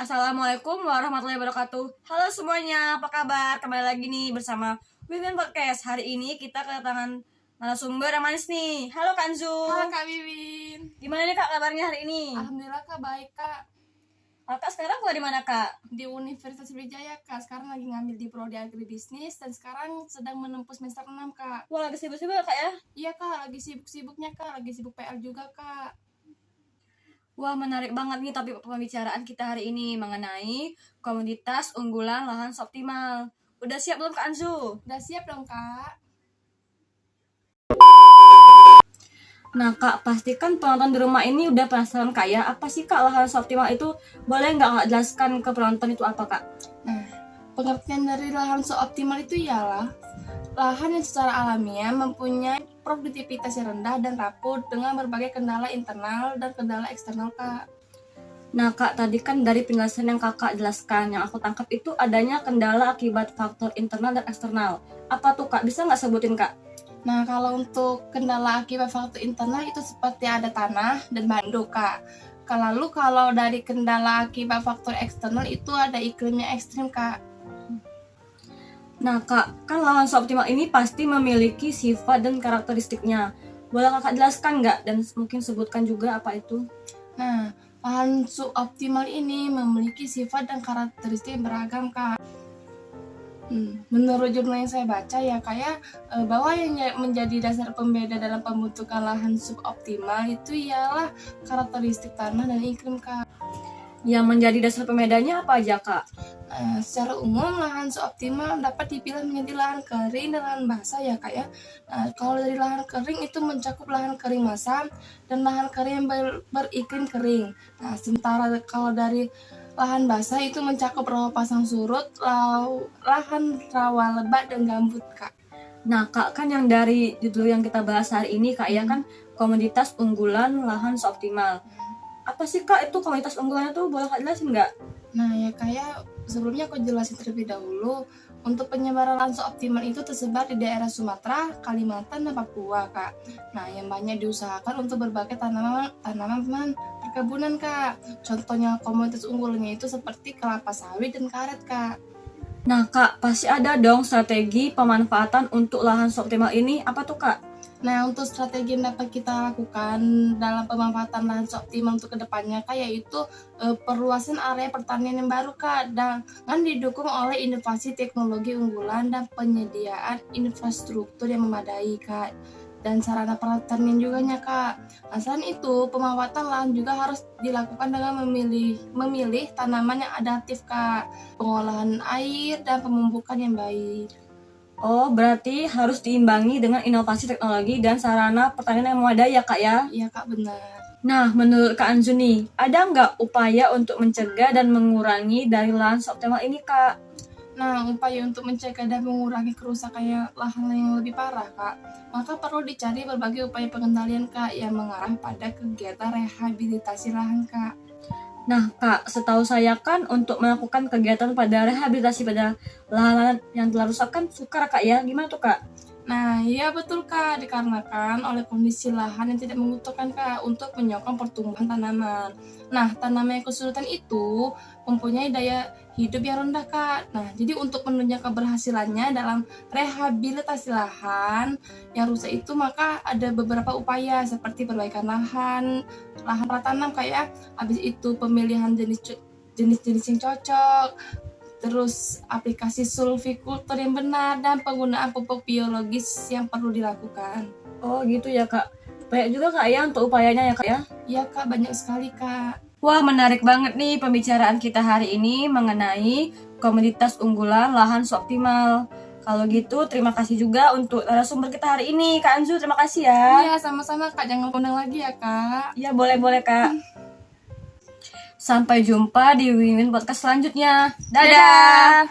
Assalamualaikum warahmatullahi wabarakatuh. Halo semuanya, apa kabar? Kembali lagi nih bersama Wiwin Podcast. Hari ini kita kedatangan narasumber yang manis nih. Halo Kak Anzu. Halo Kak Wiwin. Gimana nih Kak kabarnya hari ini? Alhamdulillah Kak, baik Kak. Kak sekarang kuliah di mana Kak? Di Universitas Sriwijaya Kak. Sekarang lagi ngambil di Prodi Agribisnis dan sekarang sedang menempuh semester 6 Kak. Wah lagi sibuk-sibuk ya Kak ya? Iya Kak, lagi sibuk-sibuknya Kak. Lagi sibuk PR juga Kak. Wah menarik banget nih topik pembicaraan kita hari ini mengenai komoditas unggulan lahan optimal. Udah siap belum Kak Anzu? Udah siap dong Kak? Nah Kak, pastikan penonton di rumah ini udah penasaran Kak ya, apa sih Kak lahan optimal itu? Boleh nggak Kak jelaskan ke penonton itu apa Kak? Nah, pengertian dari lahan optimal itu ialah lahan yang secara alamiah mempunyai produktivitas yang rendah dan rapuh dengan berbagai kendala internal dan kendala eksternal Kak. Nah Kak, tadi kan dari penjelasan yang Kakak jelaskan, yang aku tangkap itu adanya kendala akibat faktor internal dan eksternal. Apa tuh Kak? Bisa nggak sebutin Kak? Nah, kalau untuk kendala akibat faktor internal itu seperti ada tanah dan bandu, Kak. Lalu kalau dari kendala akibat faktor eksternal itu ada iklimnya ekstrim, Kak. Nah Kak, kan lahan optimal ini pasti memiliki sifat dan karakteristiknya. Boleh Kakak jelaskan nggak? Dan mungkin sebutkan juga apa itu? Nah, lahan suboptimal ini memiliki sifat dan karakteristik yang beragam, Kak. Menurut jurnal yang saya baca ya kayak bahwa yang menjadi dasar pembeda dalam pembentukan lahan suboptimal itu ialah karakteristik tanah dan iklim Kak. Yang menjadi dasar pembedanya apa aja Kak? Secara umum lahan suboptimal dapat dipilah menjadi lahan kering dan lahan basah ya Kak ya. Kalau dari lahan kering itu mencakup lahan kering basah dan lahan kering yang beriklim kering. Nah, sementara kalau dari lahan basah itu mencakup rawa pasang surut, lahan rawa lebat dan gambut Kak. Nah Kak, kan yang dari judul yang kita bahas hari ini Kak ya kan komoditas unggulan lahan optimal. Apa sih Kak itu komoditas unggulannya tuh? Boleh Kak jelasin nggak? Nah ya kayak sebelumnya aku jelasin terlebih dahulu. Untuk penyebaran lahan optimal itu tersebar di daerah Sumatera, Kalimantan, dan Papua, Kak. Nah, yang banyak diusahakan untuk berbagai tanaman perkebunan, Kak. Contohnya komoditas unggulannya itu seperti kelapa sawit dan karet, Kak. Nah Kak, pasti ada dong strategi pemanfaatan untuk lahan optimal ini. Apa tuh Kak? Nah, untuk strategi yang dapat kita lakukan dalam pemanfaatan lahan optimal untuk kedepannya, Kak, yaitu perluasan area pertanian yang baru, Kak, dan didukung oleh inovasi teknologi unggulan dan penyediaan infrastruktur yang memadai, Kak, dan sarana pertanian juga, Kak. Nah, selain itu, pemanfaatan lahan juga harus dilakukan dengan memilih tanaman yang adaptif, Kak, pengolahan air, dan pemupukan yang baik. Oh, berarti harus diimbangi dengan inovasi teknologi dan sarana pertanian yang memadai ya Kak ya? Iya Kak, benar. Nah, menurut Kak Anzu nih, ada nggak upaya untuk mencegah dan mengurangi dari lahan optimal ini Kak? Nah, upaya untuk mencegah dan mengurangi kerusakan lahan yang lebih parah, Kak, maka perlu dicari berbagai upaya pengendalian, Kak, yang mengarah pada kegiatan rehabilitasi lahan, Kak. Nah Kak, setahu saya kan untuk melakukan kegiatan pada rehabilitasi pada lahan-lahan yang telah rusak kan sukar Kak ya? Gimana tuh Kak? Nah, iya betul Kak, dikarenakan oleh kondisi lahan yang tidak menguntungkan Kak untuk menyokong pertumbuhan tanaman. Nah, tanaman yang kesulitan itu mempunyai daya hidup yang rendah Kak. Nah, jadi untuk menunjang keberhasilannya dalam rehabilitasi lahan yang rusak itu maka ada beberapa upaya seperti perbaikan lahan pratanam kayak habis itu pemilihan jenis-jenis yang cocok, terus aplikasi sulfikultur yang benar dan penggunaan pupuk biologis yang perlu dilakukan. Oh gitu ya Kak. Banyak juga Kak ya untuk upayanya ya Kak ya? Iya Kak, banyak sekali Kak. Wah menarik banget nih pembicaraan kita hari ini mengenai komoditas unggulan lahan optimal. Kalau gitu terima kasih juga untuk narasumber kita hari ini Kak Anzu, terima kasih ya. Iya sama-sama Kak, jangan undang lagi ya Kak. Iya boleh Kak. Sampai jumpa di Win Win Podcast selanjutnya. Dadah.